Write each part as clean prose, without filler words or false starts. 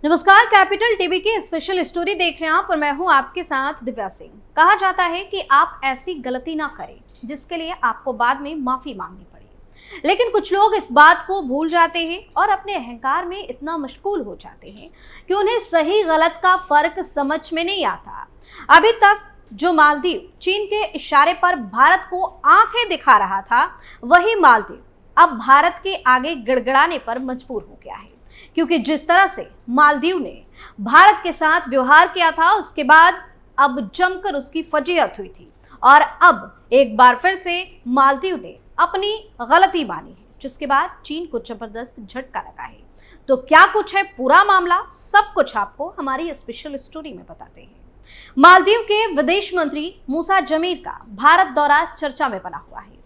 नमस्कार, capital TV की special story देख रहे हैं आप और मैं हूं आपके साथ दिव्या सिंह। कहा जाता है कि आप ऐसी गलती ना करें जिसके लिए आपको बाद में माफी मांगनी पड़े, लेकिन कुछ लोग इस बात को भूल जाते हैं और अपने अहंकार में इतना मशगूल हो जाते हैं कि उन्हें सही गलत का फर्क समझ में नहीं आता। अभी तक जो मालदीव चीन के इशारे पर भारत को आंखें दिखा रहा था, वही मालदीव अब भारत के आगे गिड़गिड़ाने पर मजबूर हो गया है, क्योंकि जिस तरह से मालदीव ने भारत के साथ व्यवहार किया था, उसके बाद अब जमकर उसकी फजीहत हुई थी और अब एक बार फिर से मालदीव ने अपनी गलती मानी है, जिसके बाद चीन को जबरदस्त झटका लगा है। तो क्या कुछ है पूरा मामला, सब कुछ आपको हमारी स्पेशल स्टोरी में बताते हैं। मालदीव के विदेश मंत्री मूसा जमीर का भारत दौरा चर्चा में बना हुआ है।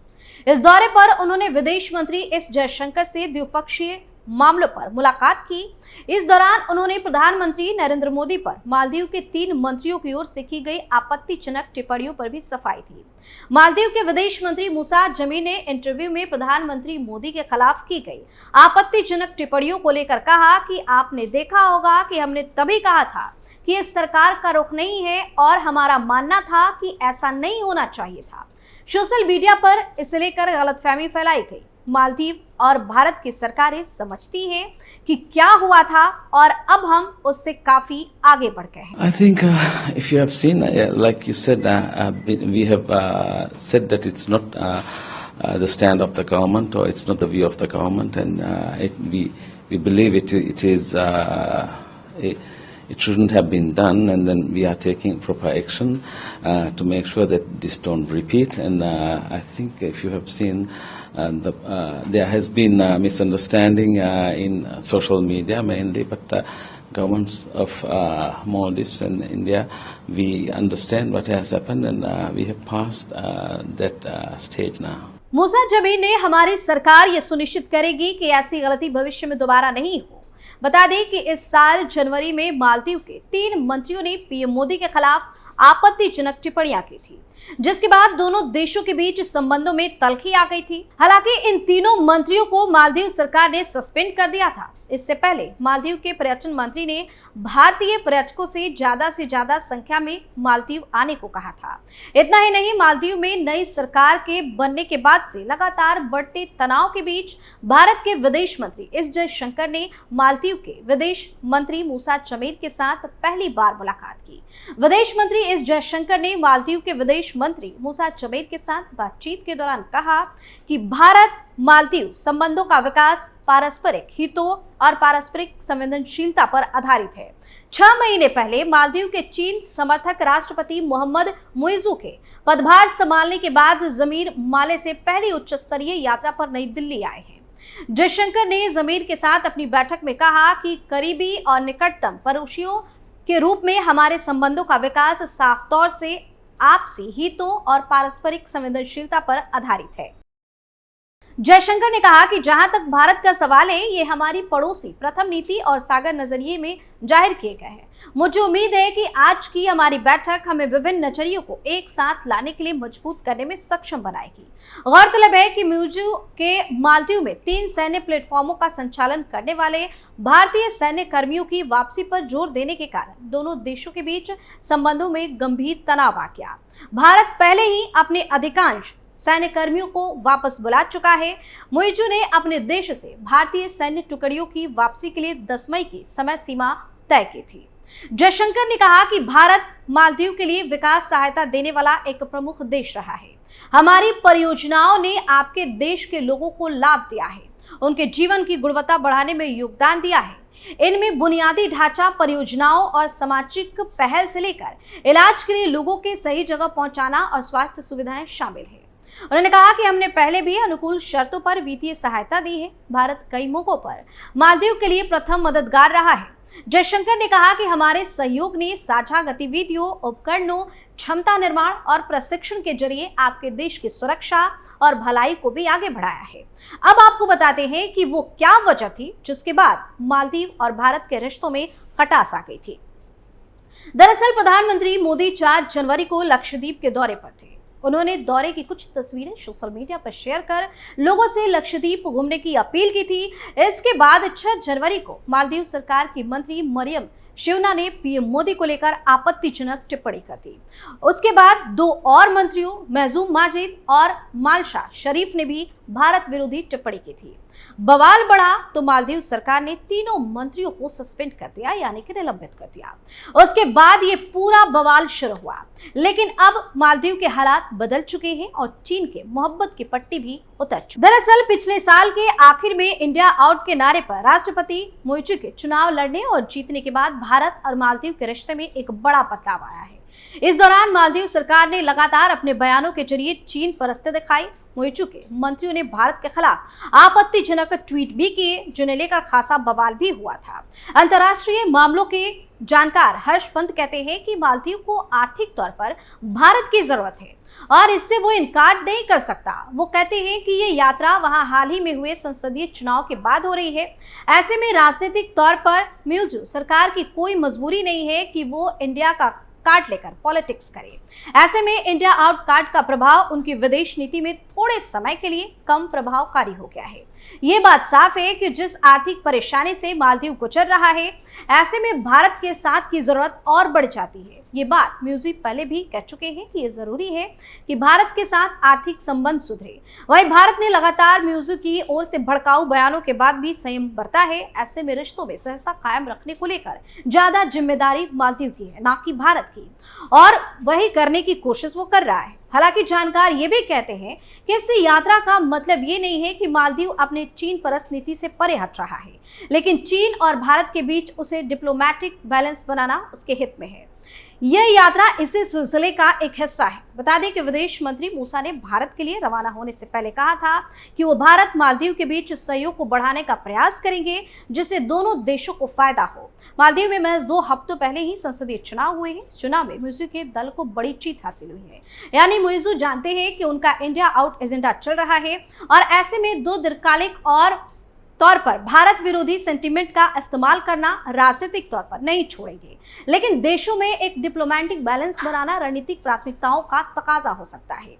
इस दौरे पर उन्होंने विदेश मंत्री एस जयशंकर से द्विपक्षीय मामलों पर मुलाकात की। इस दौरान उन्होंने प्रधानमंत्री नरेंद्र मोदी पर मालदीव के 3 मंत्रियों की ओर से की गई आपत्तिजनक टिप्पणियों पर भी सफाई दी। मालदीव के विदेश मंत्री मूसा जमीर ने इंटरव्यू में प्रधानमंत्री मोदी के खिलाफ की गई आपत्तिजनक टिप्पणियों को लेकर कहा कि आपने देखा होगा कि हमने तभी कहा था कि इस सरकार का रुख नहीं है और हमारा मानना था कि ऐसा नहीं होना चाहिए था। सोशल मीडिया पर इसे लेकर गलतफहमी फैलाई गई। मालदीव और भारत की सरकारें समझती हैं कि क्या हुआ था और अब हम उससे काफी आगे बढ़ गए हैं। I think if you have seen, like you said, we have said that it's not the stand of the government or it's not the view of the government, and we believe it is. It shouldn't have been done, and then we are taking proper action to make sure that this don't repeat. And I think if you have seen, there has been misunderstanding in social media mainly, but governments of Maldives and India, we understand what has happened, and we have passed that stage now. मूसा जमीर ने हमारी सरकार ये सुनिश्चित करेगी कि ऐसी गलती भविष्य में दोबारा नहीं हो। बता दें कि इस साल जनवरी में मालदीव के 3 मंत्रियों ने पीएम मोदी के खिलाफ आपत्तिजनक टिप्पणियां की थी, जिसके बाद दोनों देशों के बीच संबंधों में तल्खी आ गई थी। हालांकि इन तीनों मंत्रियों को मालदीव सरकार ने सस्पेंड कर दिया था। इससे पहले मालदीव के पर्यटन मंत्री ने भारतीय पर्यटकों से ज्यादा संख्या में मालदीव आने को कहा था। इतना ही नहीं, मालदीव में नई सरकार के बनने के बाद से लगातार बढ़ते तनाव के बीच भारत के विदेश मंत्री एस जयशंकर ने मालदीव के विदेश मंत्री मूसा जमीर के साथ पहली बार मुलाकात की। विदेश मंत्री एस जयशंकर ने मालदीव के विदेश मंत्री मूसा जमीर के साथ बातचीत के दौरान कहा कि भारत मालदीव संबंधों का विकास पारस्परिक हितों और पारस्परिक संवेदनशीलता पर आधारित है। 6 महीने पहले मालदीव के चीन समर्थक राष्ट्रपति मोहम्मद मुइज़ू के पदभार संभालने के बाद जमीर माले से पहली उच्च स्तरीय यात्रा पर नई दिल्ली आए हैं। जयशंकर ने जमीर के साथ अपनी बैठक में कहा कि करीबी और निकटतम पड़ोसियों के रूप में हमारे संबंधों का विकास साफ तौर से आपसी हितों और पारस्परिक संवेदनशीलता पर आधारित है। जयशंकर ने कहा कि जहां तक भारत का सवाल है, ये हमारी पड़ोसी प्रथम नीति और सागर नजरिए में जाहिर किए गए हैं। मुझे उम्मीद है कि आज की हमारी बैठक हमें विभिन्न नजरियों को एक साथ लाने के लिए मजबूत करने में सक्षम बनाएगी। गौरतलब है कि मुइज़ू के मालदीव में 3 सैन्य प्लेटफॉर्मों का संचालन करने वाले भारतीय सैन्य कर्मियों की वापसी पर जोर देने के कारण दोनों देशों के बीच संबंधों में गंभीर तनाव आ गया। भारत पहले ही अपने अधिकांश सैन्य कर्मियों को वापस बुला चुका है। मुइज़ू ने अपने देश से भारतीय सैन्य टुकड़ियों की वापसी के लिए 10 मई की समय सीमा तय की थी। जयशंकर ने कहा कि भारत मालदीव के लिए विकास सहायता देने वाला एक प्रमुख देश रहा है। हमारी परियोजनाओं ने आपके देश के लोगों को लाभ दिया है, उनके जीवन की गुणवत्ता बढ़ाने में योगदान दिया है। इनमें बुनियादी ढांचा परियोजनाओं और सामाजिक पहल से लेकर इलाज के लिए लोगों के सही जगह पहुंचाना और स्वास्थ्य सुविधाएं शामिल है। उन्होंने कहा कि हमने पहले भी अनुकूल शर्तों पर वित्तीय सहायता दी है। भारत कई मौकों पर मालदीव के लिए प्रथम मददगार रहा है। जयशंकर ने कहा कि हमारे सहयोग ने साझा गतिविधियों, उपकरणों, क्षमता निर्माण और प्रशिक्षण के जरिए आपके देश की सुरक्षा और भलाई को भी आगे बढ़ाया है। अब आपको बताते हैं कि वो क्या वजह थी जिसके बाद मालदीव और भारत के रिश्तों में खटास आ गई थी। दरअसल प्रधानमंत्री मोदी 4 जनवरी को लक्षद्वीप के दौरे पर थे। उन्होंने दौरे की कुछ तस्वीरें सोशल मीडिया पर शेयर कर लोगों से लक्षद्वीप घूमने की अपील की थी। इसके बाद 6 जनवरी को मालदीव सरकार की मंत्री मरियम शिवना ने पीएम मोदी को लेकर आपत्तिजनक टिप्पणी कर दी। उसके बाद 2 और मंत्रियों महजूम माजिद और मालशा शरीफ ने भी भारत विरोधी टिप्पणी की थी। बवाल बढ़ा तो मालदीव सरकार ने तीनों मंत्रियों को सस्पेंड कर दिया, यानी कि निलंबित कर दिया। उसके बाद ये पूरा बवाल शुरू हुआ, लेकिन अब मालदीव के हालात बदल चुके हैं और चीन के मोहब्बत की पट्टी भी उतर चुकी। दरअसल पिछले साल के आखिर में इंडिया आउट के नारे पर राष्ट्रपति मोइजू के चुनाव लड़ने और जीतने के बाद भारत और मालदीव के रिश्ते में एक बड़ा बदलाव आया है। इस दौरान मालदीव सरकार ने लगातार अपने बयानों के जरिए चीन परस्ते दिखाई। मोइजू के मंत्रियों ने भारत के खिलाफ आपत्तिजनक ट्वीट भी किए, जिन्हें लेकर खासा बवाल भी हुआ था। अंतर्राष्ट्रीय मामलों के जानकार हर्ष पंत कहते हैं कि मालदीव को आर्थिक तौर पर भारत की जरूरत है और इससे वो इनकार नहीं कर सकता। वो कहते हैं कि ये यात्रा वहां हाल ही में हुए संसदीय चुनाव के बाद हो रही है। ऐसे में राजनीतिक तौर पर मोइजू सरकार की कोई मजबूरी नहीं है कि वो इंडिया का कार्ड लेकर पॉलिटिक्स करे। ऐसे में इंडिया आउट कार्ड का प्रभाव उनकी विदेश नीति में थोड़े समय के लिए कम प्रभावकारी हो गया है। ये बात साफ है कि जिस आर्थिक परेशानी से मालदीव गुजर रहा है, ऐसे में भारत के साथ की जरूरत और बढ़ जाती है। ये बात मोइजू पहले भी कह चुके हैं कि ये जरूरी है कि भारत के साथ आर्थिक संबंध सुधरे। वहीं भारत ने लगातार मोइजू की ओर से भड़काऊ बयानों के बाद भी संयम बरता है। ऐसे में रिश्तों में सहजता कायम रखने को लेकर ज्यादा जिम्मेदारी मालदीव की है, ना कि भारत की, और वही करने की कोशिश वो कर रहा है। हालांकि जानकार ये भी कहते हैं कि इस यात्रा का मतलब ये नहीं है कि मालदीव अपने चीन परस्त नीति से परे हट रहा है, लेकिन चीन और भारत के बीच उसे डिप्लोमेटिक बैलेंस बनाना उसके हित में है। यह यात्रा इसी सिलसिले का एक हिस्सा है। बता दें कि विदेश मंत्री मूसा ने भारत के लिए रवाना होने से पहले कहा था कि वो भारत मालदीव के बीच सहयोग को बढ़ाने का प्रयास करेंगे, जिससे दोनों देशों को फायदा हो। मालदीव में महज 2 हफ्तों पहले ही संसदीय चुनाव हुए हैं। इस चुनाव में मोइजू के दल को बड़ी जीत हासिल हुई है, यानी मोइजू जानते हैं कि उनका इंडिया आउट एजेंडा चल रहा है और ऐसे में 2 दीर्घकालिक और तौर पर भारत विरोधी सेंटीमेंट का इस्तेमाल करना राजनीतिक तौर पर नहीं छोड़ेंगे, लेकिन देशों में एक डिप्लोमेटिक बैलेंस बनाना रणनीतिक प्राथमिकताओं का तकाजा हो सकता है।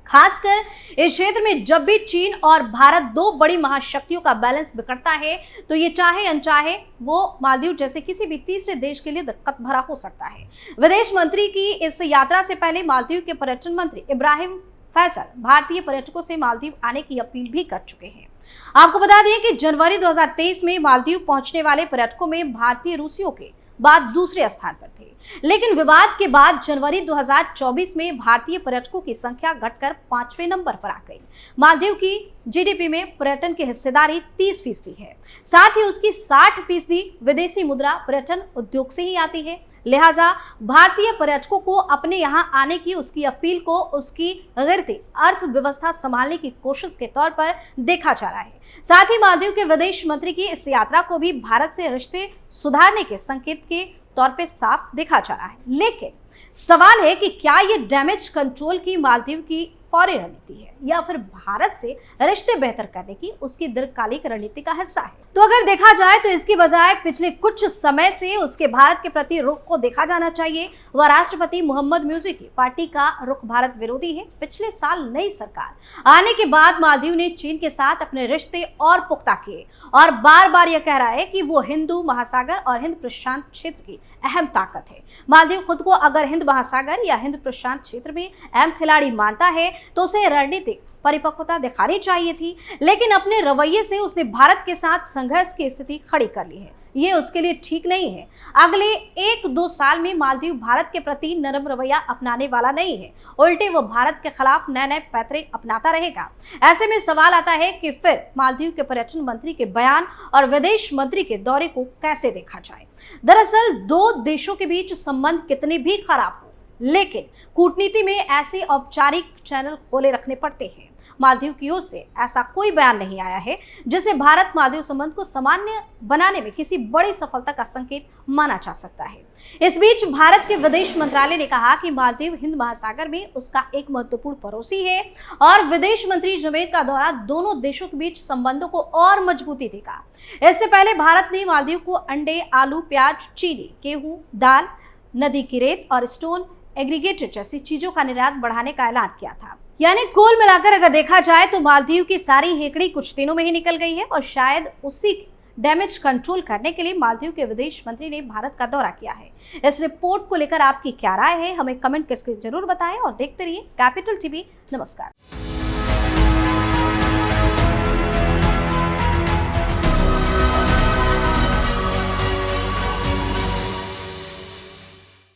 खासकर इस क्षेत्र में जब भी चीन और भारत 2 बड़ी महाशक्तियों का बैलेंस बिगड़ता है, तो ये चाहे अनचाहे वो मालदीव जैसे किसी भी तीसरे देश के लिए दिक्कत भरा हो सकता है। विदेश मंत्री की इस यात्रा से पहले मालदीव के पर्यटन मंत्री इब्राहिम फैसल भारतीय पर्यटकों से मालदीव आने की अपील भी कर चुके हैं। आपको बता दें कि जनवरी 2023 में मालदीव पहुंचने वाले पर्यटकों में भारतीय रूसियों के बाद दूसरे स्थान पर थे, लेकिन विवाद के बाद जनवरी 2024 में भारतीय पर्यटकों की संख्या घटकर 5वें नंबर पर आ गई। मालदीव की जीडीपी में पर्यटन की हिस्सेदारी 30% है, साथ ही उसकी 60% विदेशी मुद्रा पर्यटन उद्योग से ही आती है। लिहाजा भारतीय पर्यटकों को अपने यहां आने की उसकी अपील को उसकी गिरती अर्थव्यवस्था संभालने की कोशिश के तौर पर देखा जा रहा है। साथ ही मालदीव के विदेश मंत्री की इस यात्रा को भी भारत से रिश्ते सुधारने के संकेत के तौर पे साफ देखा जा रहा है। लेकिन सवाल है कि क्या ये डैमेज कंट्रोल की मालदीव की फौरी रणनीति है या फिर भारत से रिश्ते बेहतर करने की उसकी दीर्घकालिक रणनीति का हिस्सा है। तो अगर देखा जाए तो इसकी बजाय पिछले कुछ समय से उसके भारत के प्रति रुख को देखा जाना चाहिए। वह राष्ट्रपति मोहम्मद मुर्सी की पार्टी का रुख भारत विरोधी है। पिछले साल नई सरकार आने के बाद मालदीव ने चीन के साथ अपने रिश्ते और पुख्ता किए और बार बार यह कह रहा है कि वो हिंदू महासागर और हिंद प्रशांत क्षेत्र की अहम ताकत है। मालदीव खुद को अगर हिंद महासागर या हिंद प्रशांत क्षेत्र में अहम खिलाड़ी मानता है तो उसे रणनीतिक परिपक्वता दिखानी चाहिए थी, लेकिन अपने रवैये से उसने भारत के साथ संघर्ष की स्थिति खड़ी कर ली है। ये उसके लिए ठीक नहीं है। अगले 1-2 साल में मालदीव भारत के प्रति नरम रवैया अपनाने वाला नहीं है, उल्टे वो भारत के खिलाफ नए नए पैतरे अपनाता रहेगा। ऐसे में सवाल आता है कि फिर मालदीव के पर्यटन मंत्री के बयान और विदेश मंत्री के दौरे को कैसे देखा जाए। दरअसल 2 देशों के बीच संबंध कितने भी खराब हो, लेकिन कूटनीति में ऐसे औपचारिक चैनल खोले रखने पड़ते हैं। मालदीव की ओर से ऐसा कोई बयान नहीं आया है जिसे भारत मालदीव संबंध को सामान्य बनाने में किसी बड़ी सफलता का संकेत माना जा सकता है। इस बीच भारत के विदेश मंत्रालय ने कहा कि मालदीव हिंद महासागर में उसका एक महत्वपूर्ण पड़ोसी है और विदेश मंत्री जमेर का दौरा दोनों देशों के बीच संबंधों को और मजबूती देगा। इससे पहले भारत ने मालदीव को अंडे, आलू, प्याज, चीनी, गेहूं, दाल, नदी की रेत और स्टोन एग्रीगेटेड जैसी चीजों का निर्यात बढ़ाने का ऐलान किया था। यानी कुल मिलाकर अगर देखा जाए तो मालदीव की सारी हेकड़ी कुछ दिनों में ही निकल गई है और शायद उसी डैमेज कंट्रोल करने के लिए मालदीव के विदेश मंत्री ने भारत का दौरा किया है। इस रिपोर्ट को लेकर आपकी क्या राय है, हमें कमेंट करके जरूर बताएं और देखते रहिए कैपिटल टीवी। नमस्कार।